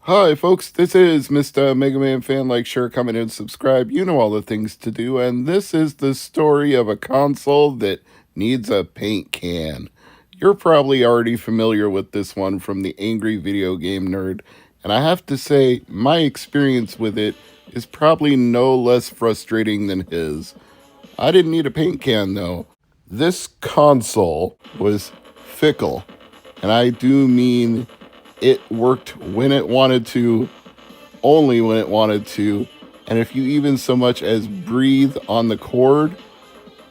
Hi, folks. This is Mr. MegaManFan. Like, share, comment, and subscribe. You know all the things to do. And this is the story of a console that needs a paint can. You're probably already familiar with this one from the Angry Video Game Nerd. And I have to say, my experience with it is probably no less frustrating than his. I didn't need a paint can, though. This console was fickle. And I do mean it worked when it wanted to, only when it wanted to, and if you even so much as breathe on the cord,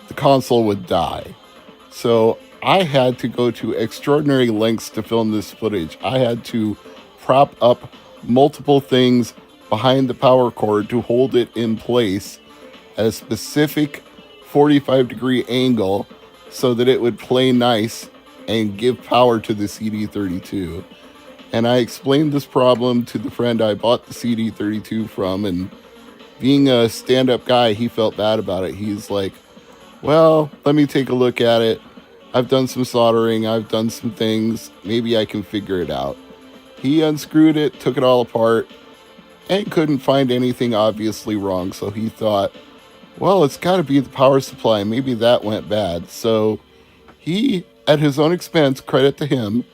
the console would die. So I had to go to extraordinary lengths to film this footage. I had to prop up multiple things behind the power cord to hold it in place at a specific 45-degree angle so that it would play nice and give power to the CD32. And I explained this problem to the friend I bought the CD32 from, and being a stand-up guy, he felt bad about it. He's like, well, let me take a look at it. I've done some soldering, I've done some things, maybe I can figure it out. He unscrewed it, took it all apart, and couldn't find anything obviously wrong, so he thought, well, it's got to be the power supply, maybe that went bad. So he, at his own expense, credit to him,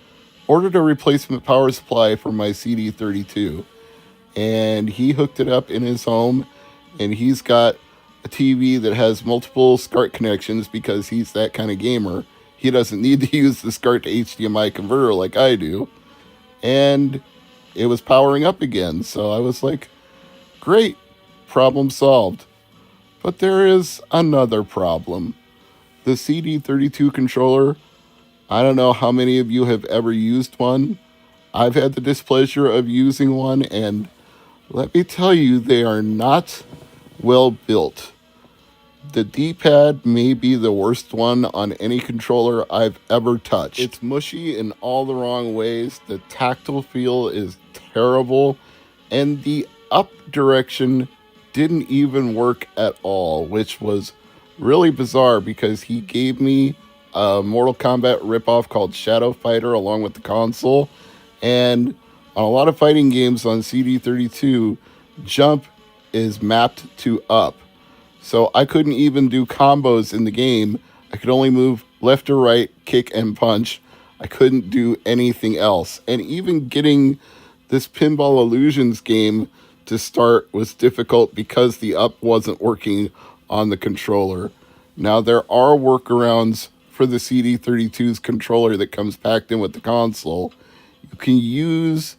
ordered a replacement power supply for my CD32, and he hooked it up in his home, and he's got a TV that has multiple SCART connections because he's that kind of gamer. He doesn't need to use the SCART to HDMI converter like I do, and it was powering up again. So I was like, great, problem solved. But there is another problem. The CD32 controller, I don't know how many of you have ever used one. I've had the displeasure of using one, and let me tell you, they are not well built. The D-pad may be the worst one on any controller I've ever touched. It's mushy in all the wrong ways. The tactile feel is terrible, and the up direction didn't even work at all, which was really bizarre because he gave me a Mortal Kombat ripoff called Shadow Fighter along with the console. And on a lot of fighting games on CD32, jump is mapped to up. So I couldn't even do combos in the game. I could only move left or right, kick and punch. I couldn't do anything else. And even getting this Pinball Illusions game to start was difficult because the up wasn't working on the controller. Now, there are workarounds for the CD32's controller that comes packed in with the console. You can use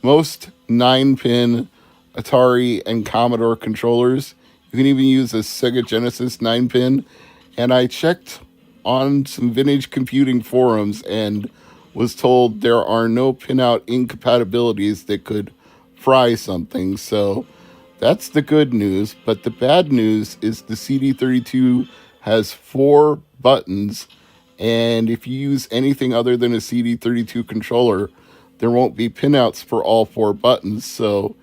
most 9-pin Atari and Commodore controllers. You can even use a Sega Genesis 9-pin. And I checked on some vintage computing forums and was told there are no pinout incompatibilities that could fry something. So that's the good news. But the bad news is the CD32 has 4 buttons, and if you use anything other than a CD32 controller, there won't be pinouts for all 4 buttons, so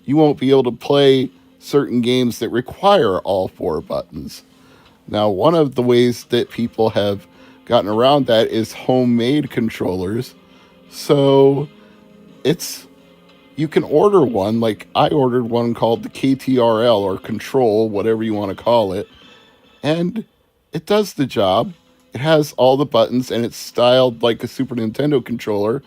you won't be able to play certain games that require all 4 buttons. Now, one of the ways that people have gotten around that is homemade controllers. So you can order one, like I ordered one called the KTRL or Control, whatever you want to call it, and it does the job. It has all the buttons and it's styled like a Super Nintendo controller,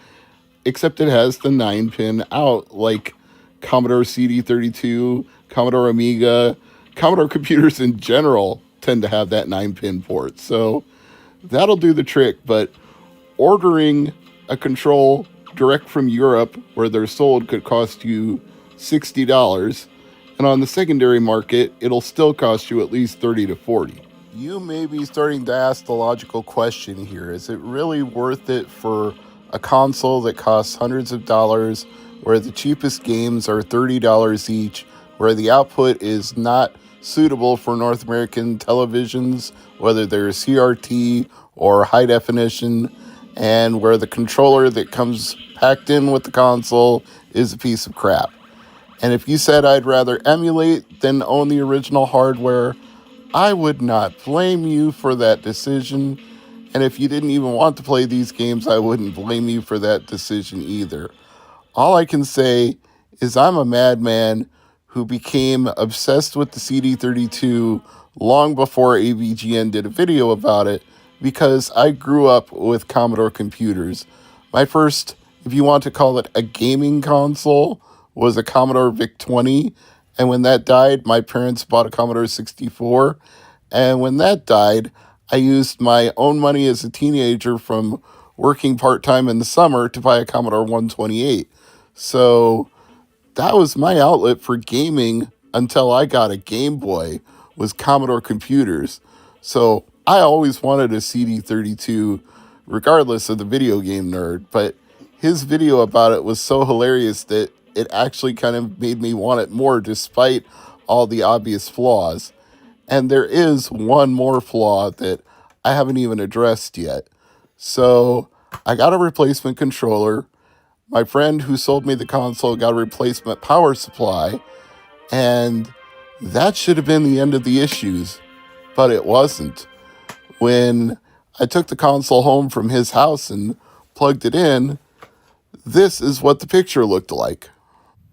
except it has the 9-pin out like Commodore CD32, Commodore Amiga, Commodore computers in general tend to have that 9-pin port. So that'll do the trick, but ordering a control direct from Europe where they're sold could cost you $60, and on the secondary market, it'll still cost you at least $30 to $40. You may be starting to ask the logical question here. Is it really worth it for a console that costs hundreds of dollars, where the cheapest games are $30 each, where the output is not suitable for North American televisions, whether they're CRT or high definition, and where the controller that comes packed in with the console is a piece of crap? And if you said I'd rather emulate than own the original hardware, I would not blame you for that decision. And if you didn't even want to play these games, I wouldn't blame you for that decision either. All I can say is I'm a madman who became obsessed with the CD32 long before AVGN did a video about it because I grew up with Commodore computers. My first, if you want to call it a gaming console, was a Commodore VIC-20, and when that died, my parents bought a Commodore 64, and when that died, I used my own money as a teenager from working part-time in the summer to buy a Commodore 128. So that was my outlet for gaming until I got a Game Boy, was Commodore computers. So I always wanted a CD32 regardless of the video game nerd, but his video about it was so hilarious that it actually kind of made me want it more despite all the obvious flaws. And there is one more flaw that I haven't even addressed yet. So I got a replacement controller. My friend who sold me the console got a replacement power supply, and that should have been the end of the issues, but it wasn't. When I took the console home from his house and plugged it in, this is what the picture looked like.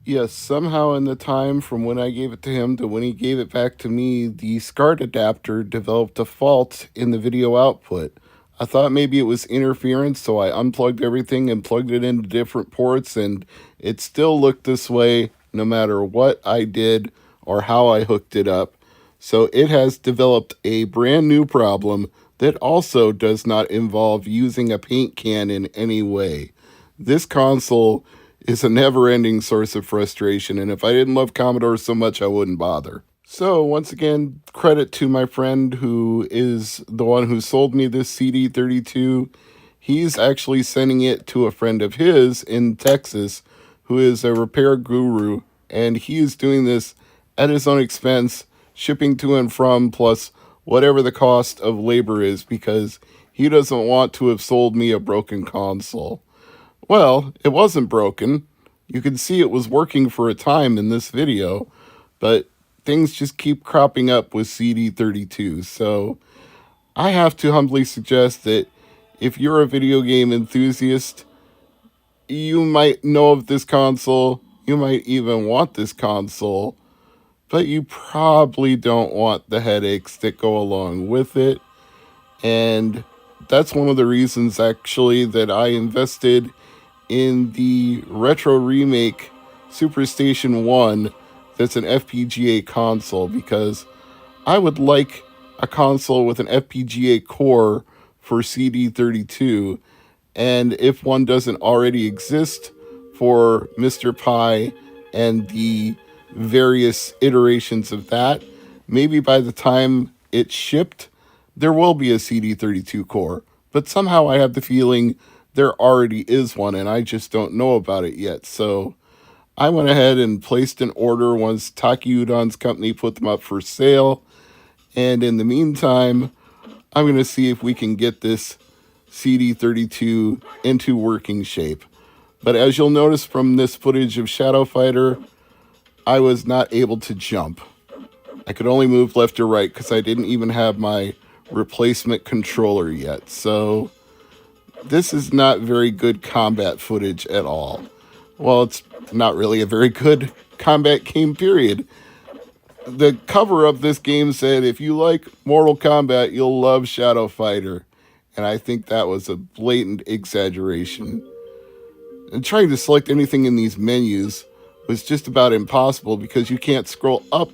Yes, somehow in the time from when I gave it to him to when he gave it back to me, the SCART adapter developed a fault in the video output. I thought maybe it was interference, so I unplugged everything and plugged it into different ports, and it still looked this way no matter what I did or how I hooked it up. So it has developed a brand new problem that also does not involve using a paint can in any way. This console is a never-ending source of frustration, and if I didn't love Commodore so much, I wouldn't bother. So, once again, credit to my friend who is the one who sold me this CD32. He's actually sending it to a friend of his in Texas who is a repair guru, and he is doing this at his own expense, shipping to and from, plus whatever the cost of labor is, because he doesn't want to have sold me a broken console. Well, it wasn't broken. You can see it was working for a time in this video, but things just keep cropping up with CD32. So I have to humbly suggest that if you're a video game enthusiast, you might know of this console, you might even want this console, but you probably don't want the headaches that go along with it. And that's one of the reasons actually that I invested in the retro remake Superstation 1 that's an FPGA console, because I would like a console with an FPGA core for CD32, and if one doesn't already exist for Mr. Pi and the various iterations of that, maybe by the time it's shipped, there will be a CD32 core. But somehow I have the feeling there already is one, and I just don't know about it yet. So I went ahead and placed an order once Taki Udon's company put them up for sale. And in the meantime, I'm going to see if we can get this CD32 into working shape. But as you'll notice from this footage of Shadow Fighter, I was not able to jump. I could only move left or right because I didn't even have my replacement controller yet. So this is not very good combat footage at all. Well, it's not really a very good combat game, period. The cover of this game said, if you like Mortal Kombat, you'll love Shadow Fighter. And I think that was a blatant exaggeration. And trying to select anything in these menus was just about impossible because you can't scroll up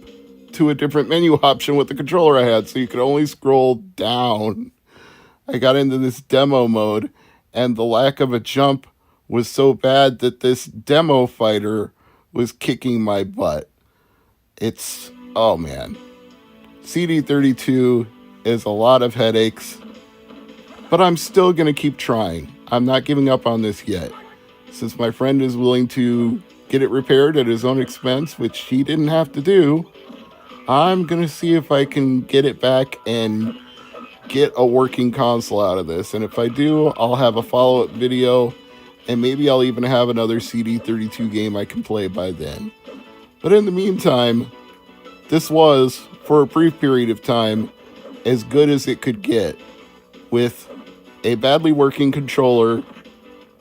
to a different menu option with the controller I had, so you could only scroll down. I got into this demo mode, and the lack of a jump was so bad that this demo fighter was kicking my butt. Oh man. CD32 is a lot of headaches, but I'm still going to keep trying. I'm not giving up on this yet. Since my friend is willing to get it repaired at his own expense, which he didn't have to do, I'm going to see if I can get it back and get a working console out of this. And if I do, I'll have a follow-up video, and maybe I'll even have another CD32 game I can play by then. But in the meantime, this was, for a brief period of time, as good as it could get, with a badly working controller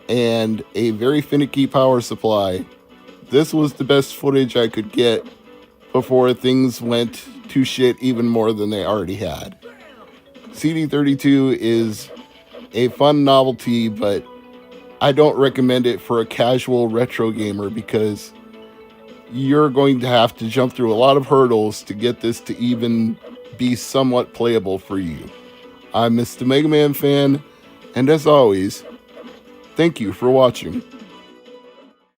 and a very finicky power supply. This was the best footage I could get before things went to shit even more than they already had. CD32 is a fun novelty, but I don't recommend it for a casual retro gamer because you're going to have to jump through a lot of hurdles to get this to even be somewhat playable for you. I'm Mr. MegaManFan, and as always, thank you for watching.